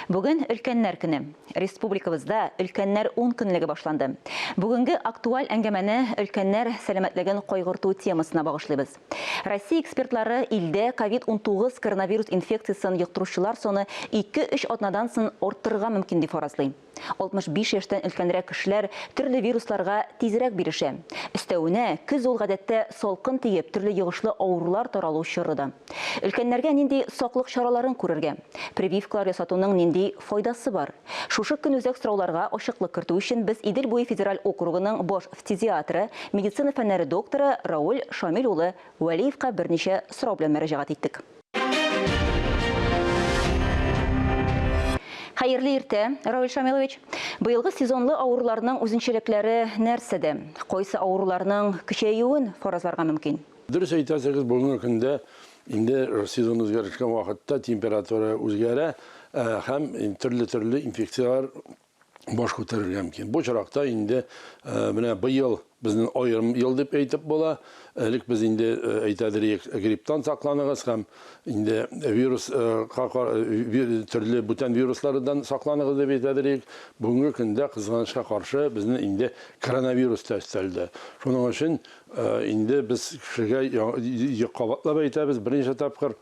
Бүген өлкәннәр көне. Республикабызда өлкәннәр 10 көнлеге башланды. Бүгенге актуаль әңгәмәне өлкәннәр сәламәтлеген кайгырту темасына багышлыйбыз. Россия экспертлары илдә COVID-19 коронавирус инфекциясын йоктыручылар саны 2-3 атнадан сын арттырырга мөмкин дип фаразлый. 65 яшьтән өлкәнрәк кешеләр төрле вирусларга тизрәк бирешә. Өстәвенә, көз ул гадәттә салкын тиеп, төрле йогышлы авырулар таралу чорыда. Өлкәннәргә нинди саклык чараларын күрергә? Прививкалар ясатуның нинди файдасы бар? Шушы көн үзәк сорауларга ачыклык кертү өчен без Идел буе федераль округының баш фтизиатры, медицина фәннәре докторы Рауль Шамил улы Вәлиевка берничә сорау белән мөрәҗәгать иттек. Хәерле иртә, Рауль Шамилович. Быелгы сезонлы авыруларның үзенчәлекләре нәрсәдә? Кайсы авыруларның көчәюен фаразларга мөмкин? Дөрес әйтәсегез, бүгенге көндә инде сезон үзгәрешкән вакытта температура үзгәрә һәм төрле инфекциялар баш күтәрергә мөмкин. Бу чиракта инде менә быел безнең аерым ел дип әйтеп була. Элек без инде әйтәдек грипптан сакланыгыз һәм инде вирус төрле бүтән вируслардан сакланыгыз дип әйтәдек. Бүгенге көндә кызганычка каршы безнең инде коронавирус тәстелде. Шуның өчен инде без кешегә кабатлап әйтәбез берничә тапкыр.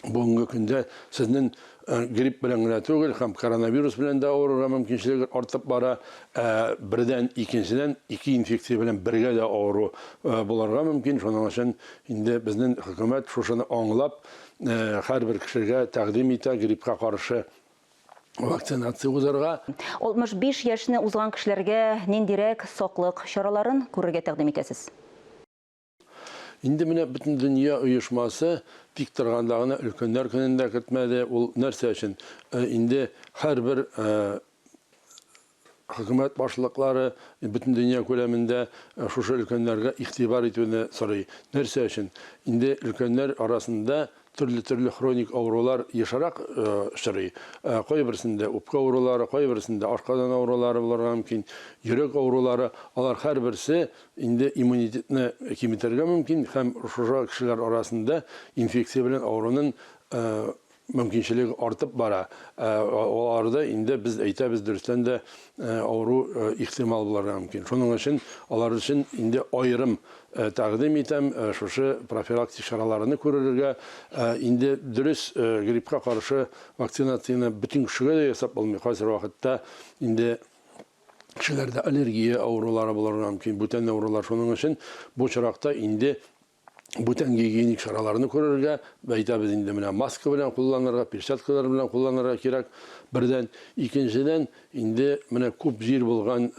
Бүгенге көндә сезнең грипп белән генә түгел, һәм коронавирус белән дә авырырга мөмкинчелеге артып бара. Бердән икенчедән ике инфекция белән бергә дә авыру булырга мөмкин. Шуның өчен инде безнең хөкүмәт шушыны аңлап, һәрбер кешегә тәкъдим итә гриппка каршы вакцинация узарга. 65 яшьне узган кешеләргә ниндирәк саклык чараларын күрергә тәкъдим итәсез? Инде менә бөтен дөнья оешмасы тик торгандагына өлкәннәр көнендә көтмәде. Ул нәрсә өчен? Инде һәрбер хөкүмәт башлыклары бөтен дөнья күләмендә шушы өлкәннәргә игътибар итүне сорый. Нәрсә өчен? Инде өлкәннәр арасында төрле хроник авырулар ешарак очрый. Кайберсендә үпкә авырулары, кайберсендә ашкадан авырулары булырга мөмкин, йөрәк авырулары. Алар һәрберсе инде иммунитетны киметергә мөмкин һәм шушы кешеләр арасында инфекция белән авыруның мөмкинчелеге артып бара. Аларда инде без әйтәбез дөрестән дә авыру ихтимал булырга мөмкин. Шуның өчен алар өчен инде аерым тәкъдим итәм шушы профилактик чараларны күрергә. Инде дөрес гриппка каршы вакцинацияны бөтен кешегә дә ясап булмый. Хәзер вакытта инде кешеләрдә аллергия авырулары булырга мөмкин, бүтән авырулар. Шуның өчен бу чиракта инде бүтән гигиеник чараларны күрергә, әйтәбез инде менә маска белән кулланырга, перчаткалар белән кулланырга кирәк. Бердән, икенчедән инде менә күп җир булган,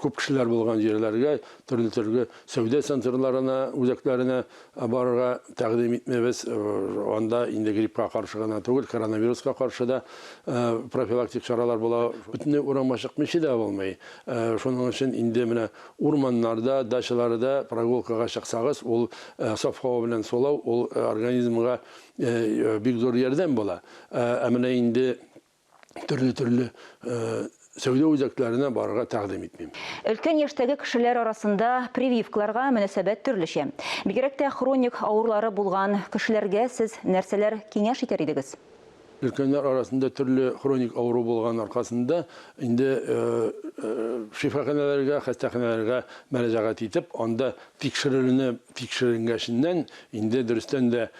күп кешеләр булган җирләргә, төрле сәүдә центрларына, үзәкләренә барырга тәкъдим итмәбез. Анда инде гриппка каршы гына түгел, коронавируска каршы да профилактик чаралар була. Бөтенләй урамга чыкмыйча да булмый. Шуның өчен инде менә урманнарда, дачаларда прогулкага чыксагыз, ул саф һава белән сулау, ул организмга бик зур ярдәм була. Менә инде төрле сәүдә үзәкләренә барырга тәкъдим итмим. Өлкән яшьтәге кешеләр арасында прививкаларга мөнәсәбәт төрлечә. Бигрәк тә хроник авырулары булган кешеләргә сез нәрсәләр киңәш итәр идегез? Өлкәннәр арасында төрле хроник авыру булган аркасында инде шифаханәләргә, хастаханәләргә мөрәҗәгать итеп, анда тикшеренгәннән инде дөрестән дә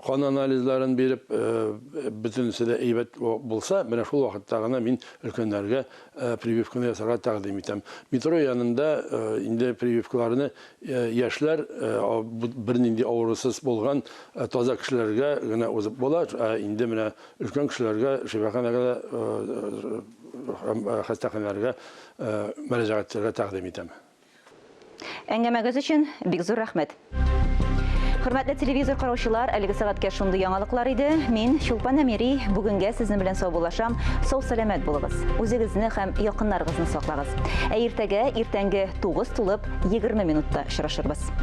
кан анализларын биреп, бөтенесе дә әйбәт булса, менә шул вакытта гына мин өлкәннәргә прививканы ясарга тәкъдим итәм. Метро янында инде прививкаларны яшьләр бернинди авырусыз булган таза кешеләргә генә узып була. Инде менә өлкән кешеләргә шифаханәгә хастаханәләргә мөрәҗәгать итәргә тәкъдим итәм. Әңгәмәгез өчен бик зур рәхмәт. Хөрмәтле телевизор караучылар, әлеге сәгатькә шундый яңалыклар иде. Мин Чулпан Әмири, бүгенгә сезнең белән сау булашам. Сау-сәламәт булыгыз. Үзегезне һәм якыннарыгызны саклагыз. Иртәгә иртәнге 9 тулып 20 минутта очрашырбыз.